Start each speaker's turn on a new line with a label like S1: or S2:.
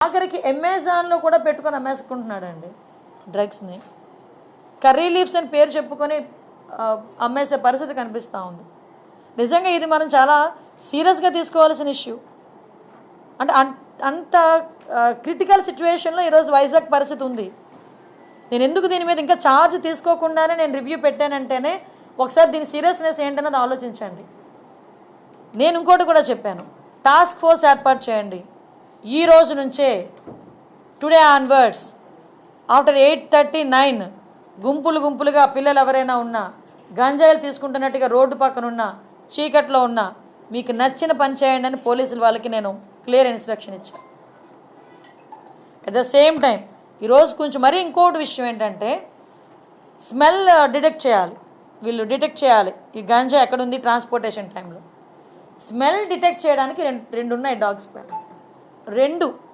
S1: ఆఖరికి అమెజాన్లో కూడా పెట్టుకొని అమ్మేసుకుంటున్నాడండి డ్రగ్స్ని. కర్రీ లీవ్స్ అని పేరు చెప్పుకొని అమ్మేసే పరిస్థితి కనిపిస్తూ ఉంది. నిజంగా ఇది మనం చాలా సీరియస్గా తీసుకోవాల్సిన ఇష్యూ. అంటే అంత క్రిటికల్ సిచ్యువేషన్లో ఈరోజు వైజాగ్ పరిస్థితి ఉంది. నేను ఎందుకు దీని మీద ఇంకా ఛార్జ్ తీసుకోకుండానే నేను రివ్యూ పెట్టానంటేనే ఒకసారి దీని సీరియస్నెస్ ఏంటన్నది ఆలోచించండి. నేను ఇంకోటి కూడా చెప్పాను, టాస్క్ ఫోర్స్ ఏర్పాటు చేయండి. ఈ రోజు నుంచే టుడే ఆన్వర్డ్స్ ఆఫ్టర్ 8:39 గుంపులుగా పిల్లలు ఎవరైనా ఉన్నా, గంజాయిలు తీసుకుంటున్నట్టుగా రోడ్డు పక్కన ఉన్నా, చీకట్లో ఉన్నా మీకు నచ్చిన పని చేయండి అని పోలీసుల వాళ్ళకి నేను క్లియర్ ఇన్స్ట్రక్షన్ ఇచ్చాను. అట్ ద సేమ్ టైం ఈరోజు కొంచెం మరీ ఇంకోటి విషయం ఏంటంటే స్మెల్ డిటెక్ట్ చేయాలి. వీళ్ళు డిటెక్ట్ చేయాలి ఈ గంజా ఎక్కడుంది ట్రాన్స్పోర్టేషన్ టైంలో. స్మెల్ డిటెక్ట్ చేయడానికి రెండు ఉన్నాయి డాగ్స్ పైన. 2